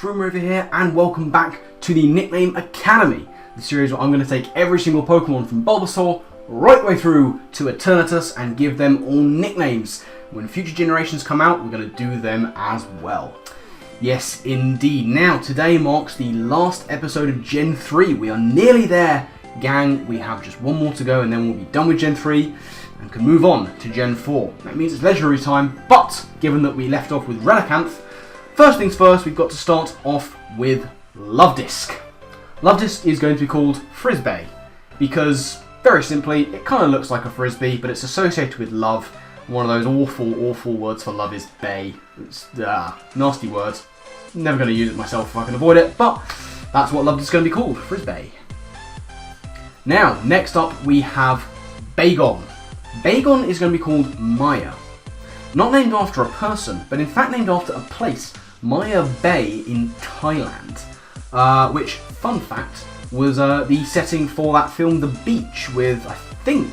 Shroomraver here, and welcome back to the Nickname Academy, the series where I'm going to take every single Pokemon from Bulbasaur right the way through to Eternatus and give them all nicknames. When future generations come out, we're going to do them as well. Yes, indeed. Now, today marks the last episode of Gen 3. We are nearly there, gang. We have just one more to go, and then we'll be done with Gen 3 and can move on to Gen 4. That means it's legendary time, but given that we left off with Relicanth, first things first, we've got to start off with Luvdisc. Luvdisc is going to be called FRISBAE because, very simply, it kind of looks like a frisbee, but it's associated with love. One of those awful words for love is bae. It's nasty words. Never going to use it myself if I can avoid it, but that's what Luvdisc is going to be called, FRISBAE. Now, next up we have RAYGN. RAYGN is going to be called Maya. Not named after a person, but in fact named after a place, Maya Bay in Thailand. Which, fun fact, was the setting for that film The Beach with, I think,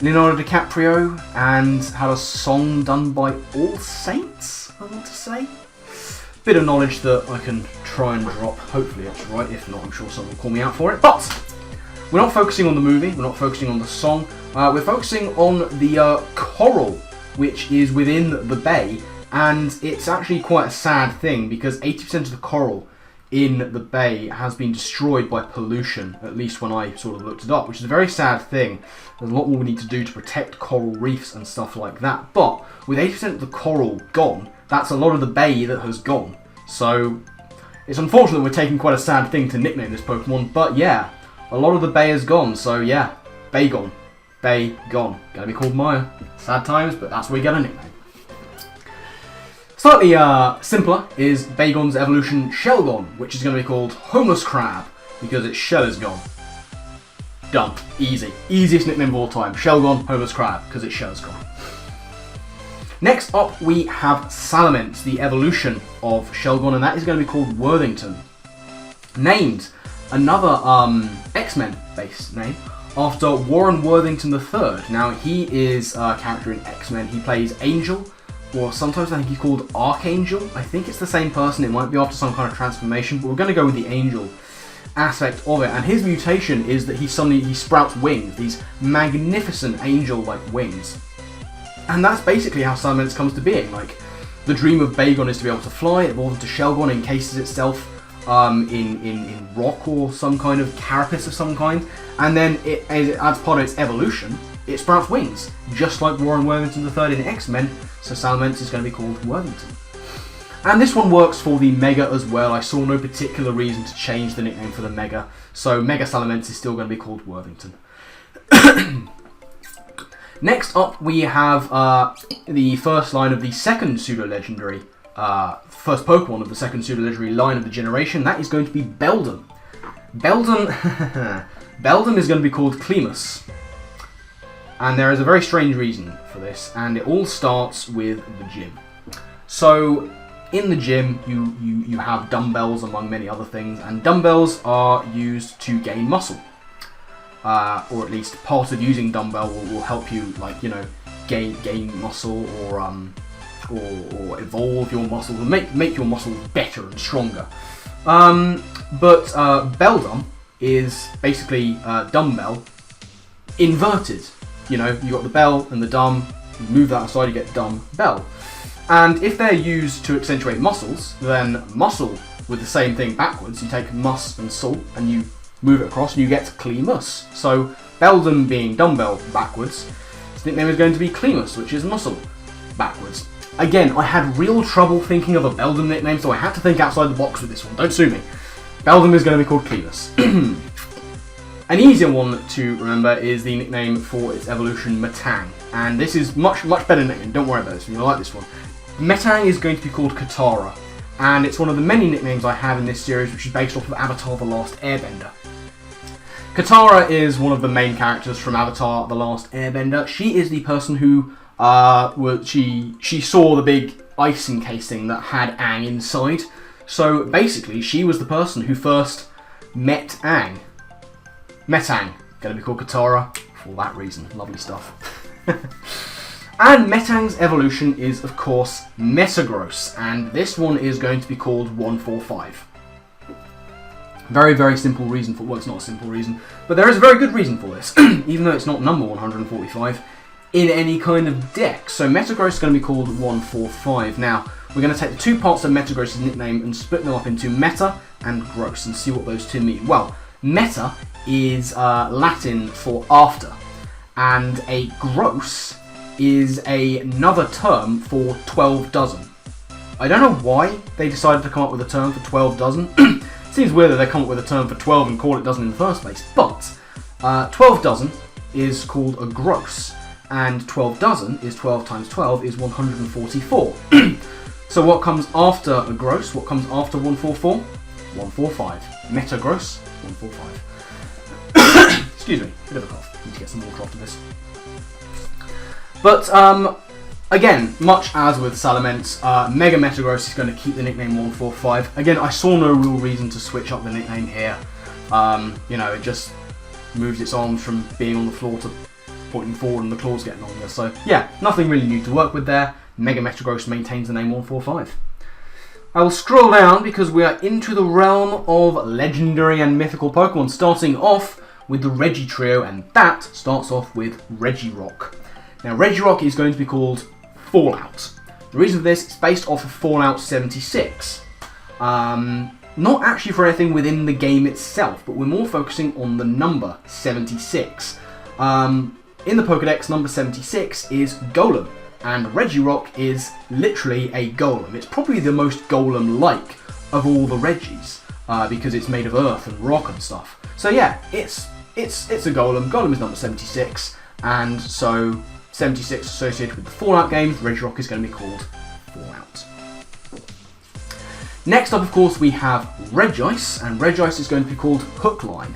Leonardo DiCaprio, and had a song done by All Saints, I want to say. Bit of knowledge that I can try and drop. Hopefully that's right. If not, I'm sure someone will call me out for it. But we're not focusing on the movie. We're not focusing on the song. We're focusing on the coral, which is within the bay. And it's actually quite a sad thing because 80% of the coral in the bay has been destroyed by pollution, at least when I sort of looked it up, which is a very sad thing. There's a lot more we need to do to protect coral reefs and stuff like that. But with 80% of the coral gone, that's a lot of the bay that has gone. So it's unfortunate we're taking quite a sad thing to nickname this Pokemon, but yeah, a lot of the bay has gone, so yeah, RAYGN. RAYGN. Gonna be called Maya. Sad times, but that's where you get a nickname. Slightly simpler is RAYGN's evolution Shelgon, which is going to be called Homeless Crab, because its shell is gone. Done. Easy. Easiest nickname of all time. Shelgon, Homeless Crab, because its shell is gone. Next up we have Salamence, the evolution of Shelgon, and that is going to be called Worthington. Named, another X-Men based name, after Warren Worthington III. Now he is a character in X-Men. He plays Angel, or sometimes I think he's called Archangel. I think it's the same person. It might be after some kind of transformation, but we're going to go with the Angel aspect of it. And his mutation is that he sprouts wings, these magnificent angel-like wings. And that's basically how Salamence comes to being. Like, the dream of RAYGN is to be able to fly. It evolves into Shelgon, encases itself in rock or some kind of carapace of some kind, and then as part of its evolution, it sprouts wings, just like Warren Worthington III in X-Men, so Salamence is going to be called Worthington. And this one works for the Mega as well. I saw no particular reason to change the nickname for the Mega, so Mega Salamence is still going to be called Worthington. Next up we have the first line of the second pseudo-legendary, first Pokemon of the second pseudo-legendary line of the generation. That is going to be Beldum. Beldum is going to be called CLEMUS. And there is a very strange reason for this, and it all starts with the gym. So, in the gym, you have dumbbells among many other things, and dumbbells are used to gain muscle. Or at least part of using dumbbell will help you, like, you know, gain muscle or evolve your muscle, make your muscle better and stronger. But Beldum is basically dumbbell inverted. You know, you got the bell and the dumb, you move that aside, you get dumbbell. And if they're used to accentuate muscles, then muscle with the same thing backwards, you take mus and sul and you move it across and you get CLEMUS. So Beldum being dumbbell backwards, his nickname is going to be CLEMUS, which is muscle backwards. Again, I had real trouble thinking of a Beldum nickname, so I had to think outside the box with this one. Don't sue me. Beldum is going to be called CLEMUS. An easier one to remember is the nickname for its evolution, Metang. And this is much better nickname, don't worry about this, you'll like this one. Metang is going to be called Katara, and it's one of the many nicknames I have in this series, which is based off of Avatar: The Last Airbender. Katara is one of the main characters from Avatar: The Last Airbender. She is the person who, she saw the big ice encasing that had Aang inside. So basically, she was the person who first met Aang. Metang, going to be called Katara for that reason. Lovely stuff. And Metang's evolution is, of course, Metagross, and this one is going to be called 145. Very, very simple reason for, well, it's not a simple reason, but there is a very good reason for this, even though it's not number 145 in any kind of deck. So Metagross is going to be called 145. Now, we're going to take the two parts of Metagross's nickname and split them up into Meta and Gross and see what those two mean. Well, Meta is Latin for after, and a Gross is another term for 12 dozen. I don't know why they decided to come up with a term for 12 dozen. Seems weird that they come up with a term for 12 and call it dozen in the first place, but 12 dozen is called a gross, and 12 dozen is 12 times 12 is 144. So what comes after a gross? What comes after 144? 145. Meta gross, 145. Excuse me, bit of a cough. Need to get some water after this. But, again, much as with Salamence, Mega Metagross is going to keep the nickname 145. Again, I saw no real reason to switch up the nickname here. You know, it just moves its arms from being on the floor to pointing forward and the claws getting longer. So, yeah, nothing really new to work with there. Mega Metagross maintains the name 145. I will scroll down because we are into the realm of legendary and mythical Pokemon, starting off with the Regi trio, and that starts off with Regirock. Now, Regirock is going to be called Fallout. The reason for this is based off of Fallout 76. Not actually for anything within the game itself, but we're more focusing on the number 76. In the Pokédex, number 76 is Golem, and Regirock is literally a Golem. It's probably the most Golem-like of all the Regis, because it's made of earth and rock and stuff. So yeah, it's a Golem. Golem is number 76, and so 76 associated with the Fallout games, Regirock is going to be called Fallout. Next up, of course, we have Regice, and Regice is going to be called Hookline.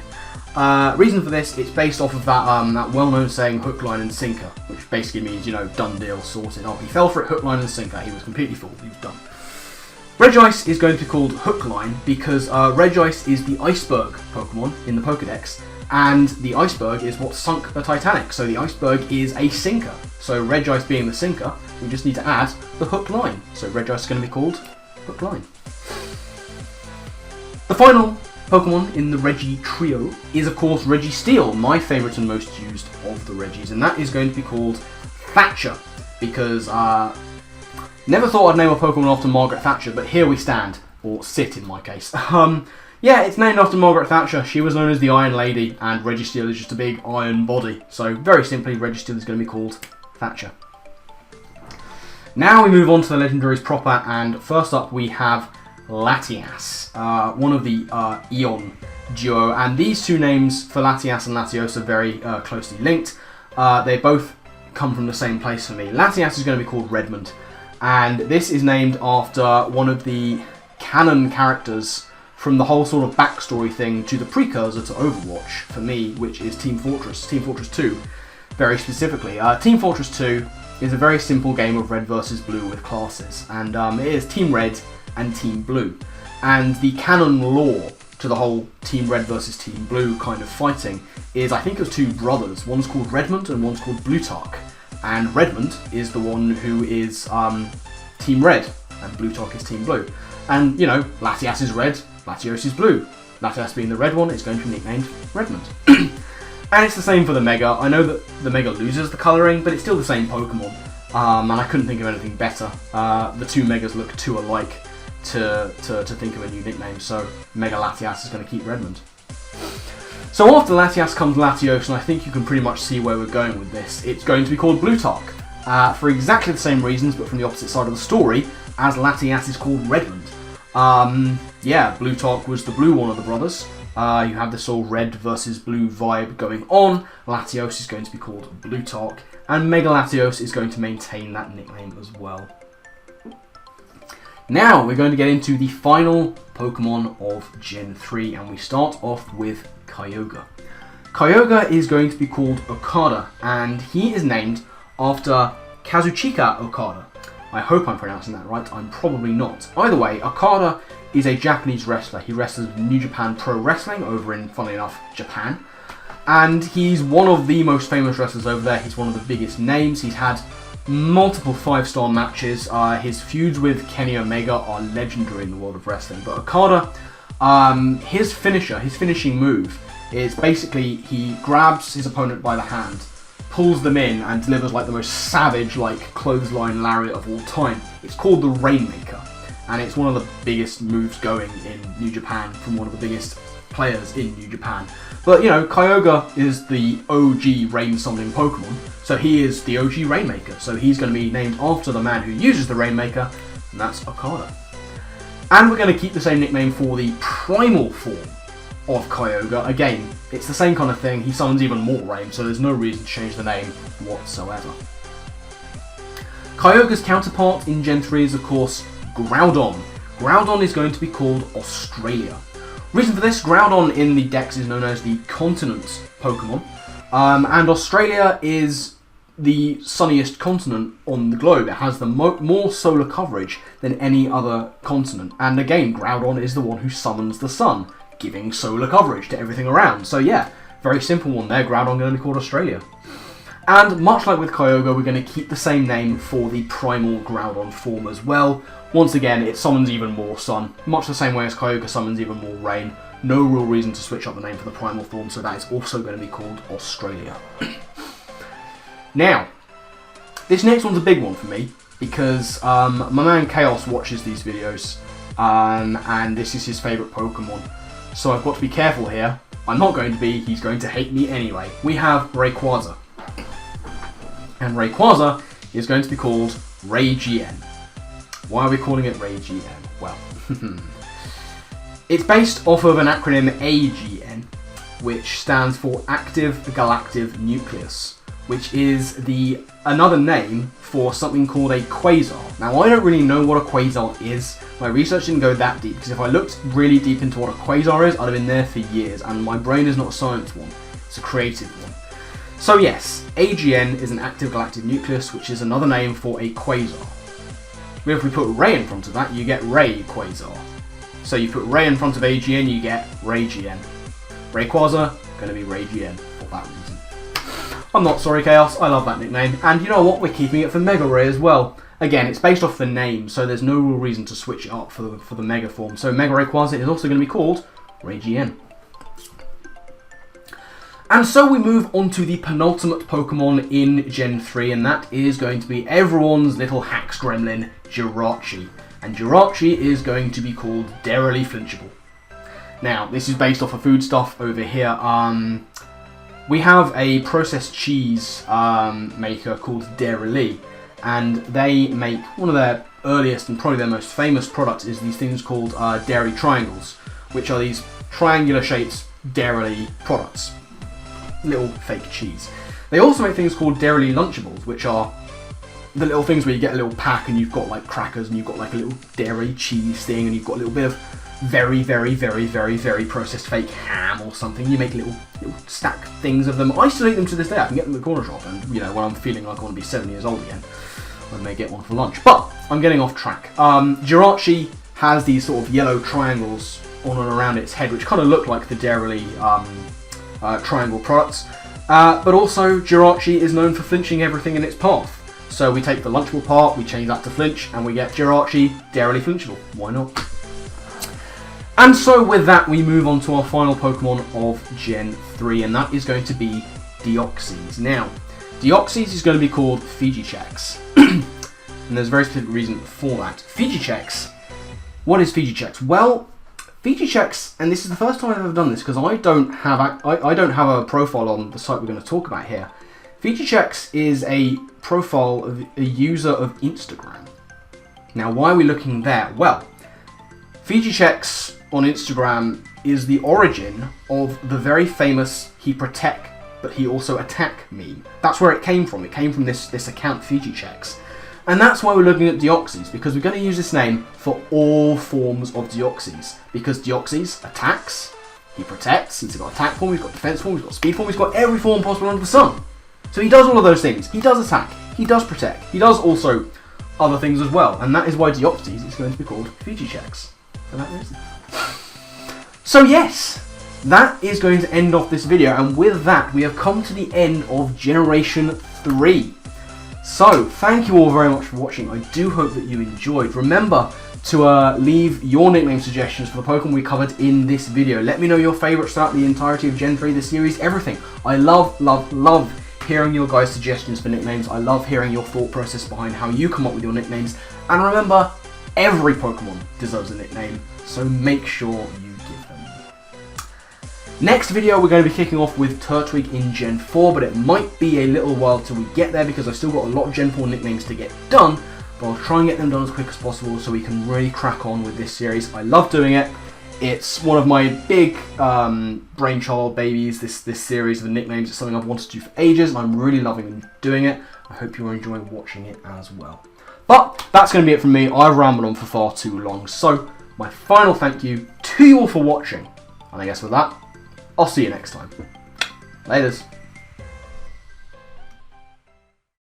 Reason for this, it's based off of that well-known saying, hook, line, and sinker, which basically means, you know, done deal, sorted. Oh, he fell for it, hook, line, and sinker. He was completely fooled. He was done. Regice is going to be called Hookline because Regice is the iceberg Pokemon in the Pokédex. And the iceberg is what sunk the Titanic, so the iceberg is a sinker. So Regice being the sinker, we just need to add the hook line. So Regice is going to be called Hook Line. The final Pokemon in the Regi trio is of course Registeel, my favourite and most used of the Regis, and that is going to be called Thatcher, because never thought I'd name a Pokemon after Margaret Thatcher, but here we stand, or sit in my case. Yeah, it's named after Margaret Thatcher. She was known as the Iron Lady, and Registeel is just a big iron body. So, very simply, Registeel is going to be called Thatcher. Now we move on to the legendaries proper, and first up we have Latias, one of the Eon duo, and these two names for Latias and Latios are very closely linked. They both come from the same place for me. Latias is going to be called Redmond, and this is named after one of the canon characters from the whole sort of backstory thing to the precursor to Overwatch, for me, which is Team Fortress 2, very specifically. Team Fortress 2 is a very simple game of red versus blue with classes, and it is Team Red and Team Blue. And the canon lore to the whole Team Red versus Team Blue kind of fighting is, I think, of two brothers. One's called Redmond and one's called Blutarch. And Redmond is the one who is Team Red, and Blutarch is Team Blue. And, you know, Latias is red, Latios is blue. Latias being the red one is going to be nicknamed Redmond. And it's the same for the Mega. I know that the Mega loses the colouring, but it's still the same Pokemon. And I couldn't think of anything better. The two Megas look too alike to think of a new nickname, so Mega Latias is going to keep Redmond. So after Latias comes Latios, and I think you can pretty much see where we're going with this. It's going to be called Blutarch, for exactly the same reasons, but from the opposite side of the story, as Latias is called Redmond. Yeah, Blutarch was the blue one of the brothers. You have this all red versus blue vibe going on. Latios is going to be called Blutarch, and Mega Latios is going to maintain that nickname as well. Now we're going to get into the final Pokemon of Gen 3, and we start off with Kyogre. Kyogre is going to be called Okada, and he is named after Kazuchika Okada. I hope I'm pronouncing that right, I'm probably not. Either way, Okada is a Japanese wrestler. He wrestles New Japan Pro Wrestling over in, funnily enough, Japan. And he's one of the most famous wrestlers over there. He's one of the biggest names. He's had multiple 5-star matches. His feuds with Kenny Omega are legendary in the world of wrestling. But Okada, his finishing move is basically he grabs his opponent by the hand, pulls them in, and delivers like the most savage like clothesline lariat of all time. It's called the Rainmaker, and it's one of the biggest moves going in New Japan from one of the biggest players in New Japan. But you know, Kyogre is the OG rain summoning Pokemon, so he is the OG Rainmaker. So he's going to be named after the man who uses the Rainmaker, and that's Okada. And we're going to keep the same nickname for the primal form of Kyogre. Again, it's the same kind of thing. He summons even more rain, so there's no reason to change the name whatsoever. Kyogre's counterpart in Gen 3 is, of course, Groudon. Groudon is going to be called Australia. Reason for this, Groudon in the Dex is known as the continent Pokemon, and Australia is the sunniest continent on the globe. It has the more solar coverage than any other continent, and again, Groudon is the one who summons the sun, giving solar coverage to everything around. So yeah, very simple one there, Groudon going to be called Australia. And much like with Kyogre, we're going to keep the same name for the primal Groudon form as well. Once again, it summons even more sun, much the same way as Kyogre summons even more rain. No real reason to switch up the name for the primal form, so that is also going to be called Australia. Now, this next one's a big one for me, because my man Chaos watches these videos, and this is his favourite Pokemon. So I've got to be careful here. I'm not going to be, he's going to hate me anyway. We have Rayquaza. And Rayquaza is going to be called RAYGN. Why are we calling it RAYGN? Well, it's based off of an acronym AGN, which stands for Active Galactic Nucleus, which is another name for something called a quasar. Now, I don't really know what a quasar is. My research didn't go that deep, because if I looked really deep into what a quasar is, I'd have been there for years, and my brain is not a science one, it's a creative one. So yes, AGN is an active galactic nucleus, which is another name for a quasar. If we put Ray in front of that, you get Rayquaza. So you put Ray in front of AGN, you get RAYGN. Rayquaza, going to be RAYGN for that reason. I'm not sorry, Chaos, I love that nickname. And you know what, we're keeping it for Mega Ray as well. Again, it's based off the name, so there's no real reason to switch it up for the Mega form. So Mega Rayquaza is also going to be called RAYGN. And so we move on to the penultimate Pokemon in Gen 3, and that is going to be everyone's little Hax Gremlin, Jirachi. And Jirachi is going to be called Darily Flinchable. Now, this is based off of food stuff over here. We have a processed cheese maker called Darily, and they make one of their earliest and probably their most famous products is these things called dairy triangles, which are these triangular shaped Darily products. Little fake cheese. They also make things called Darily Lunchables, which are the little things where you get a little pack and you've got like crackers and you've got like a little dairy cheese thing and you've got a little bit of very, very, very, very, very processed fake ham or something. You make little stack things of them. I still eat them to this day. I can get them at the corner shop, and you know, when I'm feeling like I want to be 7 years old again, I may get one for lunch. But I'm getting off track. Jirachi has these sort of yellow triangles on and around its head, which kind of look like the Darily triangle products. But also, Jirachi is known for flinching everything in its path. So we take the Lunchable part, we change that to flinch, and we get Jirachi Darily Flinchable. Why not? And so with that, we move on to our final Pokemon of Gen 3, and that is going to be Deoxys. Now, Deoxys is going to be called FIJICHECKS. And there's a very specific reason for that. FIJICHECKS. What is FIJICHECKS? Well, FIJICHECKS, and this is the first time I've ever done this because I don't have a profile on the site we're going to talk about here. FIJICHECKS is a profile of a user of Instagram. Now, why are we looking there? Well, FIJICHECKS on Instagram is the origin of the very famous "he protect, but he also attack" meme. That's where it came from. It came from this account FIJICHECKS. And that's why we're looking at Deoxys, because we're going to use this name for all forms of Deoxys. Because Deoxys attacks, he protects, he's got attack form, he's got defense form, he's got speed form, he's got every form possible under the sun. So he does all of those things. He does attack, he does protect, he does also other things as well. And that is why Deoxys is going to be called FIJICHECKS. For that reason. So yes, that is going to end off this video. And with that, we have come to the end of Generation 3. So, thank you all very much for watching. I do hope that you enjoyed. Remember to leave your nickname suggestions for the Pokemon we covered in this video. Let me know your favourites throughout the entirety of Gen 3, the series, everything. I love hearing your guys' suggestions for nicknames. I love hearing your thought process behind how you come up with your nicknames. And remember, every Pokemon deserves a nickname, so make sure you give them one. Next video, we're going to be kicking off with Turtwig in Gen 4, but it might be a little while till we get there because I've still got a lot of Gen 4 nicknames to get done, but I'll try and get them done as quick as possible so we can really crack on with this series. I love doing it. It's one of my big brainchild babies, this series of nicknames. It's something I've wanted to do for ages, and I'm really loving doing it. I hope you're enjoying watching it as well. But that's going to be it from me. I've rambled on for far too long. So, my final thank you to you all for watching. And I guess with that, I'll see you next time. Laters.